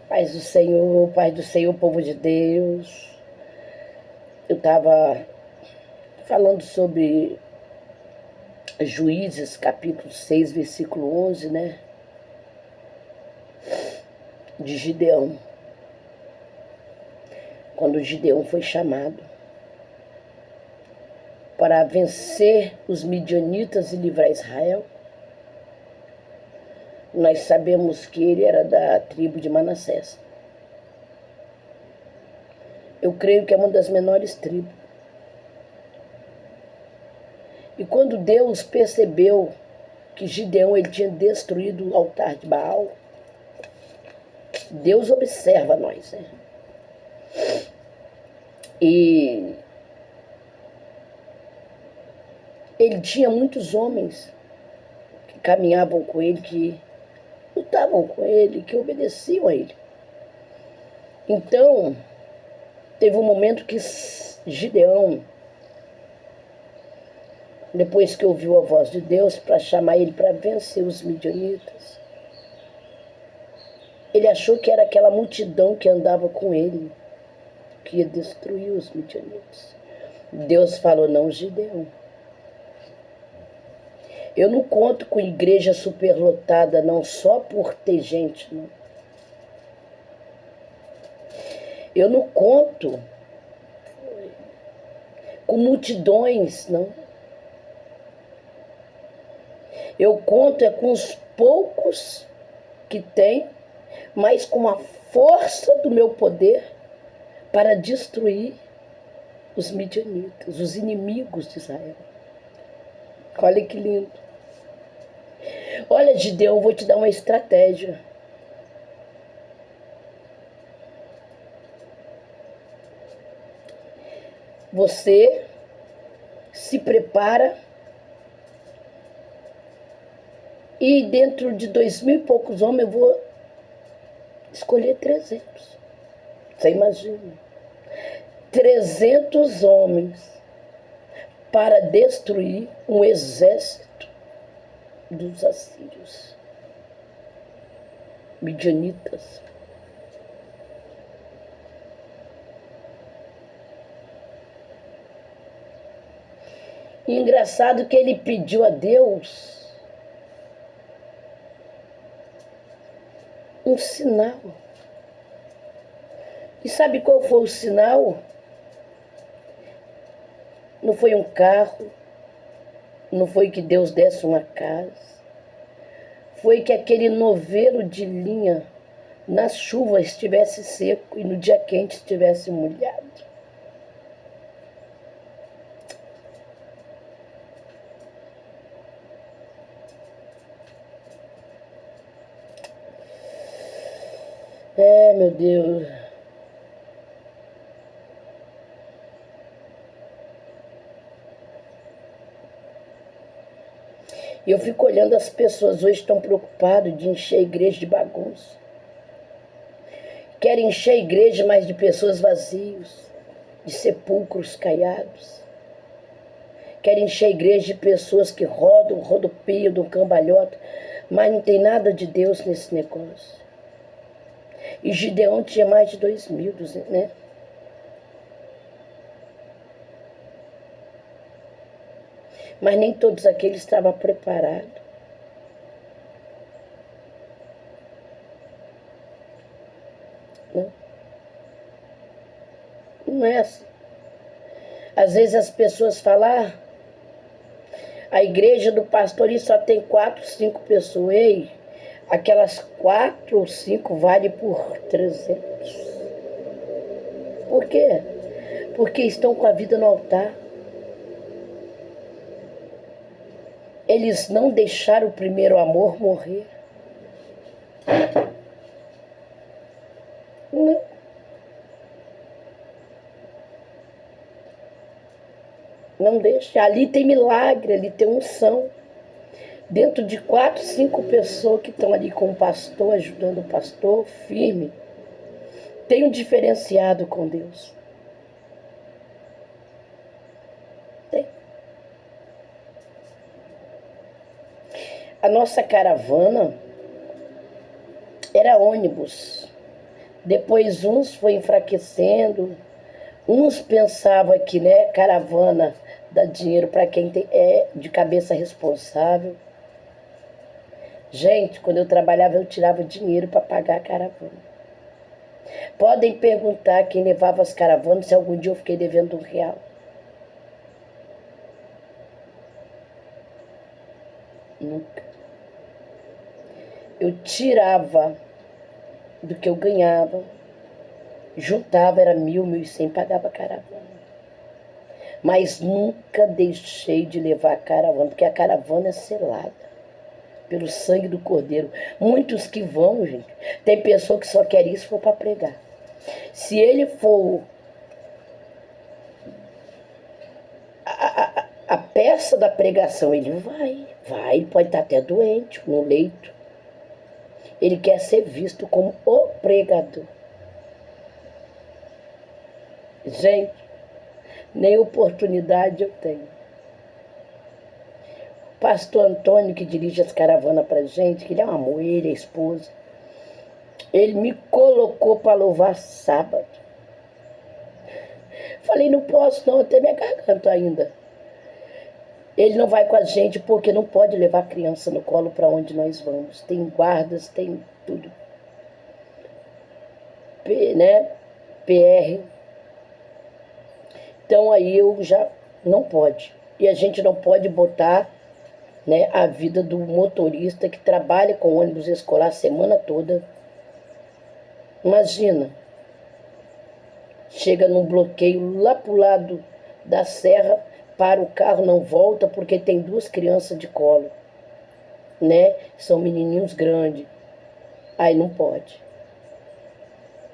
Paz do Senhor, povo de Deus. Eu estava falando sobre Juízes, capítulo 6, versículo 11, né? De Gideão. Quando Gideão foi chamado para vencer os midianitas e livrar Israel, nós sabemos que ele era da tribo de Manassés. Eu creio que é uma das menores tribos. E quando Deus percebeu que Gideão ele tinha destruído o altar de Baal, Deus observa nós, né? E ele tinha muitos homens que caminhavam com ele, que lutavam com ele, que obedeciam a ele. Então, teve um momento que Gideão, depois que ouviu a voz de Deus para chamar ele para vencer os midianitas, ele achou que era aquela multidão que andava com ele, que ia destruir os midianitas. Deus falou, não, Gideão. Eu não conto com igreja superlotada, não só por ter gente, não. Eu não conto com multidões, não. Eu conto é com os poucos que tem, mas com a força do meu poder para destruir os midianitas, os inimigos de Israel. Olha que lindo. Olha, Gideão, eu vou te dar uma estratégia. Você se prepara e dentro de 2.000 e poucos homens eu vou escolher 300. Você imagina? 300 homens para destruir um exército dos assírios, midianitas. E engraçado que ele pediu a Deus um sinal. E sabe qual foi o sinal? Não foi um carro, não foi que Deus desse uma casa, foi que aquele novelo de linha na chuva estivesse seco e no dia quente estivesse molhado. Meu Deus. E eu fico olhando, as pessoas hoje estão preocupadas de encher a igreja de bagunça. Querem encher a igreja mais de pessoas vazias, de sepulcros caiados. Querem encher a igreja de pessoas que rodopeiam do cambalhota, mas não tem nada de Deus nesse negócio. E Gideão tinha mais de 2.000, né? Mas nem todos aqueles estavam preparados. Não é assim. Às vezes as pessoas falam, a igreja do pastor só tem 4, 5 pessoas. Ei, aquelas 4 ou 5 vale por 300. Por quê? Porque estão com a vida no altar. Eles não deixaram o primeiro amor morrer. Não. Não deixa. Ali tem milagre, ali tem unção. Dentro de 4, 5 pessoas que estão ali com o pastor, ajudando o pastor, firme, tem um diferenciado com Deus. Tem. A nossa caravana era ônibus. Depois uns foi enfraquecendo, uns pensavam que, né, caravana dá dinheiro para quem é de cabeça responsável. Gente, quando eu trabalhava, eu tirava dinheiro para pagar a caravana. Podem perguntar quem levava as caravanas se algum dia eu fiquei devendo R$ 1. Nunca. Eu tirava do que eu ganhava, juntava, era 1.100, pagava a caravana. Mas nunca deixei de levar a caravana, porque a caravana é selada pelo sangue do Cordeiro. Muitos que vão, gente, tem pessoa que só quer isso for para pregar. Se ele for a peça da pregação, ele vai, ele pode estar até doente no leito. Ele quer ser visto como o pregador. Gente, nem oportunidade eu tenho. O pastor Antônio, que dirige as caravanas pra gente, que ele é um amor, ele é a esposa, ele me colocou para louvar sábado. Falei, não posso não, até minha garganta ainda. Ele não vai com a gente porque não pode levar a criança no colo para onde nós vamos. Tem guardas, tem tudo. Né? PR. Então aí eu já não pode. E a gente não pode botar, né, a vida do motorista que trabalha com ônibus escolar a semana toda. Imagina. Chega num bloqueio lá pro lado da serra, para o carro, não volta porque tem 2 crianças de colo, né? São menininhos grandes. Aí não pode.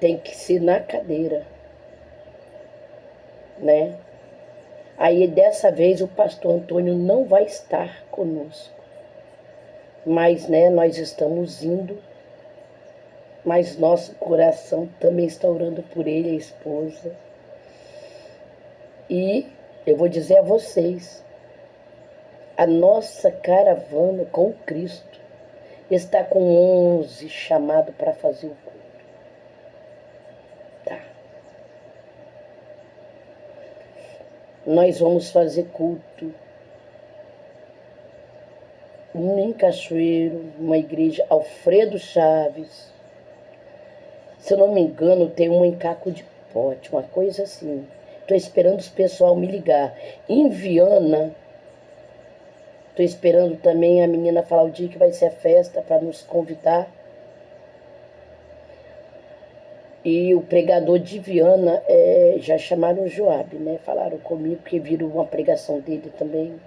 Tem que ser na cadeira, né? Aí dessa vez o pastor Antônio não vai estar conosco. Mas, né, nós estamos indo, mas nosso coração também está orando por ele, a esposa. E eu vou dizer a vocês, a nossa caravana com Cristo está com 11 chamados para fazer o culto. Tá. Nós vamos fazer culto em Cachoeiro, uma igreja Alfredo Chaves. Se eu não me engano, tem um em Caco de Pote, uma coisa assim. Estou esperando os pessoal me ligar. Em Viana, estou esperando também a menina falar o dia que vai ser a festa para nos convidar. E o pregador de Viana, já chamaram o Joab, né? Falaram comigo que viram uma pregação dele também.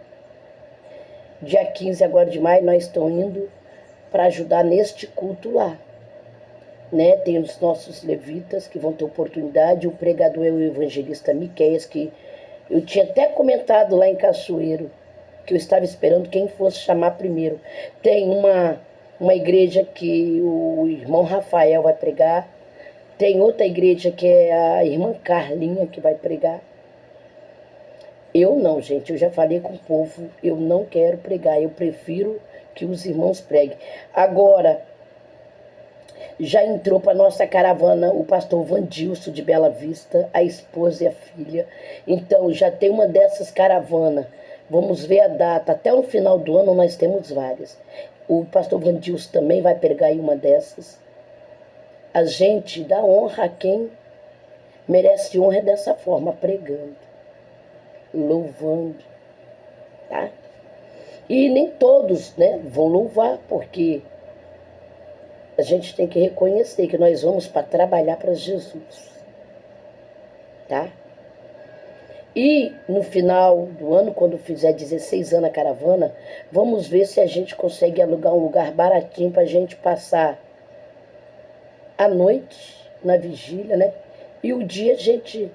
Dia 15 agora de maio nós estamos indo para ajudar neste culto lá. Né? Tem os nossos levitas que vão ter oportunidade. O pregador é o evangelista Miqueias, que eu tinha até comentado lá em Cachoeiro, que eu estava esperando quem fosse chamar primeiro. Tem uma igreja que o irmão Rafael vai pregar. Tem outra igreja que é a irmã Carlinha que vai pregar. Eu não, gente, eu já falei com o povo, eu não quero pregar, eu prefiro que os irmãos preguem. Agora, já entrou para nossa caravana o pastor Vandilson de Bela Vista, a esposa e a filha. Então, já tem uma dessas caravanas. Vamos ver a data. Até o final do ano nós temos várias. O pastor Vandilson também vai pregar em uma dessas. A gente dá honra a quem merece honra dessa forma, pregando, louvando, tá? E nem todos, né, vão louvar, porque a gente tem que reconhecer que nós vamos para trabalhar para Jesus, tá? E no final do ano, quando fizer 16 anos a caravana, vamos ver se a gente consegue alugar um lugar baratinho para a gente passar a noite na vigília, né? E o dia a gente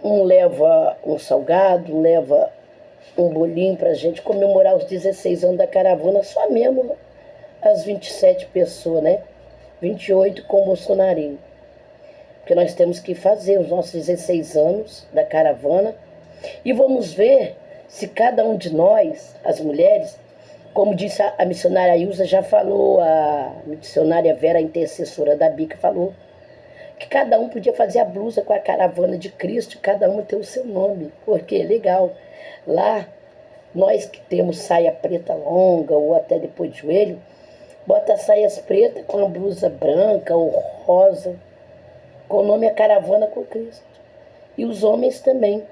leva um salgado, leva um bolinho pra gente comemorar os 16 anos da caravana, só mesmo as 27 pessoas, né? 28 com o bolsonarinho. Porque nós temos que fazer os nossos 16 anos da caravana e vamos ver se cada um de nós, as mulheres, como disse a missionária Ilza, já falou missionária Vera, a intercessora da Bica, falou que cada um podia fazer a blusa com a caravana de Cristo, cada um ter o seu nome, porque legal. Lá, nós que temos saia preta longa ou até depois de joelho, bota saias pretas com a blusa branca ou rosa, com o nome A Caravana com Cristo. E os homens também.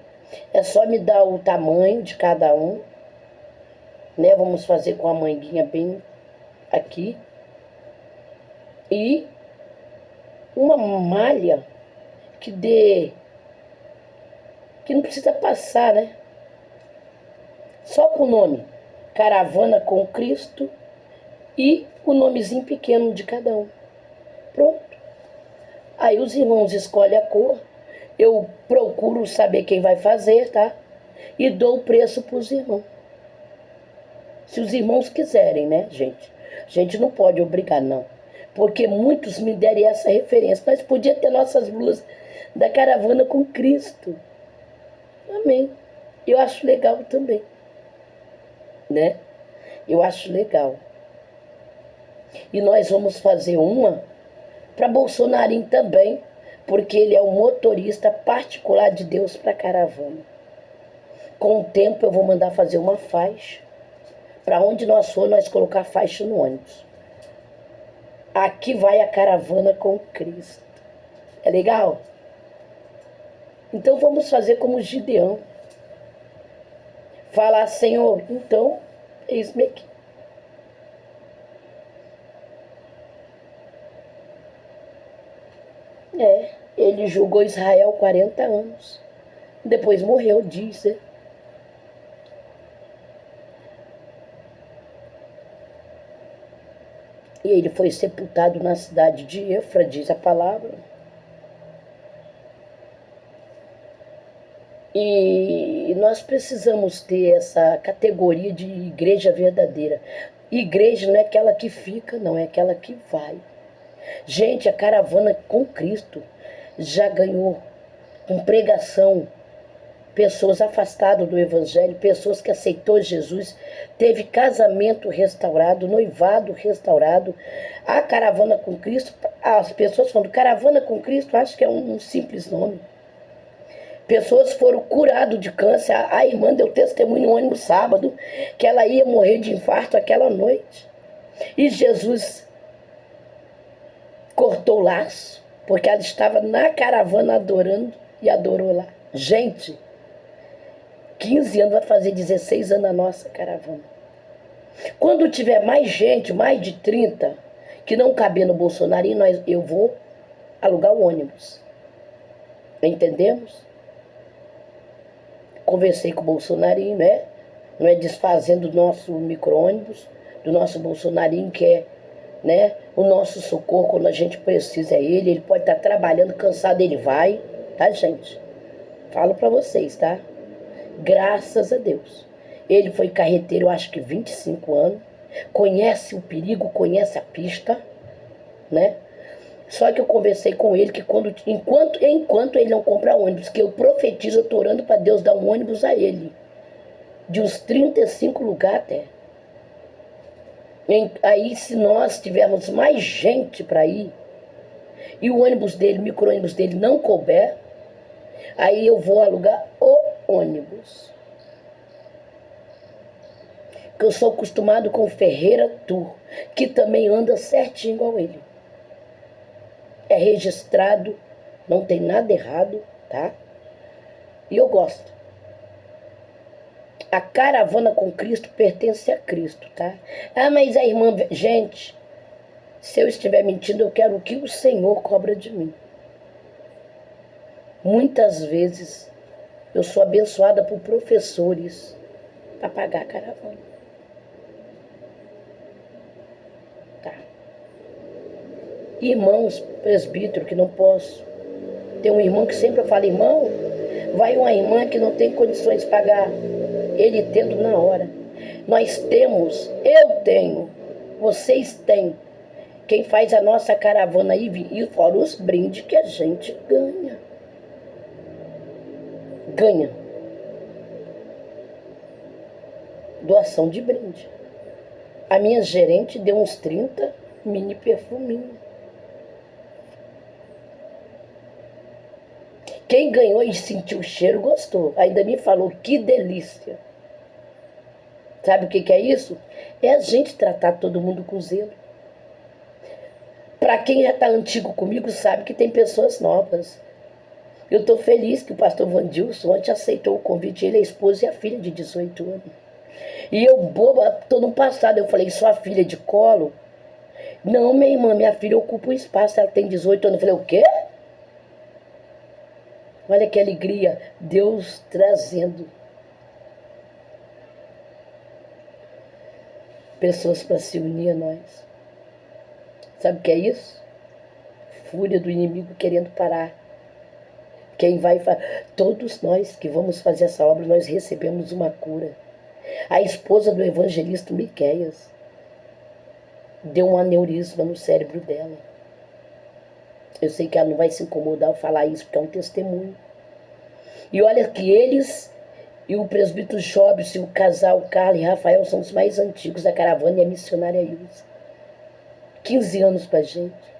É só me dar o tamanho de cada um, né? Vamos fazer com a manguinha bem aqui. E uma malha que não precisa passar, né? Só com o nome Caravana com Cristo e o nomezinho pequeno de cada um. Pronto. Aí os irmãos escolhem a cor, eu procuro saber quem vai fazer, tá? E dou o preço para os irmãos. Se os irmãos quiserem, né, gente? A gente não pode obrigar, não. Porque muitos me deram essa referência. Nós podíamos ter nossas blusas da Caravana com Cristo. Amém. Eu acho legal também. Né? Eu acho legal. E nós vamos fazer uma para Bolsonarinho também, porque ele é o motorista particular de Deus para a caravana. Com o tempo eu vou mandar fazer uma faixa. Para onde nós for, nós colocar faixa no ônibus. Aqui vai a caravana com Cristo. É legal? Então vamos fazer como Gideão. Falar, Senhor, então, eis-me aqui. Ele julgou Israel 40 anos. Depois morreu, diz, né? E ele foi sepultado na cidade de Efra, diz a palavra. E nós precisamos ter essa categoria de igreja verdadeira. Igreja não é aquela que fica, não, é aquela que vai. Gente, a caravana com Cristo já ganhou com pregação pessoas afastadas do evangelho, pessoas que aceitou Jesus, teve casamento restaurado, noivado restaurado. A caravana com Cristo, as pessoas falando caravana com Cristo, acho que é um simples nome. Pessoas foram curadas de câncer. A irmã deu testemunho no ônibus sábado que ela ia morrer de infarto aquela noite. E Jesus cortou o laço, porque ela estava na caravana adorando e adorou lá. Gente, 15 anos, vai fazer 16 anos a nossa caravana. Quando tiver mais gente, mais de 30, que não caber no Bolsonarinho, eu vou alugar o ônibus. Entendemos? Conversei com o Bolsonarinho, né? Não é desfazendo do nosso micro-ônibus, do nosso Bolsonarinho, que é, né, o nosso socorro quando a gente precisa é ele. Ele pode estar trabalhando, cansado, ele vai, tá, gente? Falo pra vocês, tá? Graças a Deus. Ele foi carreteiro, eu acho que 25 anos, conhece o perigo, conhece a pista, né? Só que eu conversei com ele que enquanto ele não comprar ônibus, que eu profetizo, eu estou orando para Deus dar um ônibus a ele, de uns 35 lugares até. Aí se nós tivermos mais gente para ir, e o ônibus dele, o micro-ônibus dele não couber, aí eu vou alugar o ônibus. Porque eu sou acostumado com o Ferreira Tour, que também anda certinho igual ele. É registrado, não tem nada errado, tá? E eu gosto. A caravana com Cristo pertence a Cristo, tá? Ah, mas a irmã... Gente, se eu estiver mentindo, eu quero o que o Senhor cobra de mim. Muitas vezes eu sou abençoada por professores para pagar a caravana. Tá. Irmãos, presbítero, que não posso. Tem um irmão que sempre eu falo, irmão, vai uma irmã que não tem condições de pagar. Ele tendo na hora. Nós temos, eu tenho, vocês têm. Quem faz a nossa caravana aí, e fora os brindes que a gente ganha. Ganha. Doação de brinde. A minha gerente deu uns 30, Mini perfuminho. Quem ganhou e sentiu o cheiro gostou. Ainda me falou, que delícia. Sabe o que é isso? É a gente tratar todo mundo com zelo. Para quem já está antigo comigo, sabe que tem pessoas novas. Eu estou feliz que o pastor Vandilson ontem aceitou o convite. Ele é a esposa e a filha de 18 anos. E eu, boba, estou no passado. Eu falei, sua filha de colo? Não, minha irmã, minha filha ocupa o espaço. Ela tem 18 anos. Eu falei, o quê? Olha que alegria. Deus trazendo pessoas para se unir a nós. Sabe o que é isso? Fúria do inimigo querendo parar. Quem vai todos nós que vamos fazer essa obra, nós recebemos uma cura. A esposa do evangelista Miqueias deu um aneurisma no cérebro dela. Eu sei que ela não vai se incomodar ao falar isso, porque é um testemunho. E olha que eles e o presbítero Jobs e o casal Carla e Rafael são os mais antigos da caravana, e a missionária Ilza. 15 anos pra gente.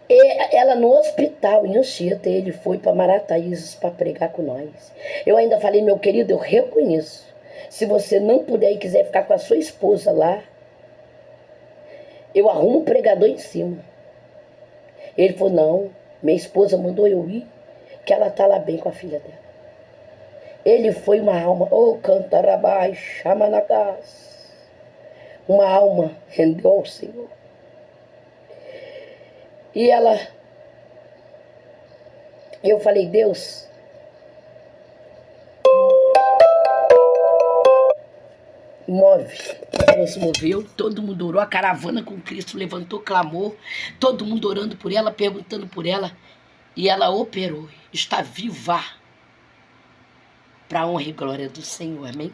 E ela no hospital em Anchieta, ele foi para Marataízes para pregar com nós. Eu ainda falei, meu querido, eu reconheço. Se você não puder e quiser ficar com a sua esposa lá, eu arrumo um pregador em cima. Ele falou, não, minha esposa mandou eu ir, que ela tá lá bem com a filha dela. Ele foi uma alma, cantarabás, chama na casa. Uma alma rendeu ao Senhor. E eu falei, Deus, move. Deus moveu, todo mundo orou, a caravana com Cristo levantou clamor, todo mundo orando por ela, perguntando por ela, e ela operou, está viva, para a honra e glória do Senhor, amém?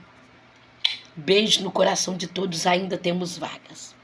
Beijo no coração de todos, ainda temos vagas.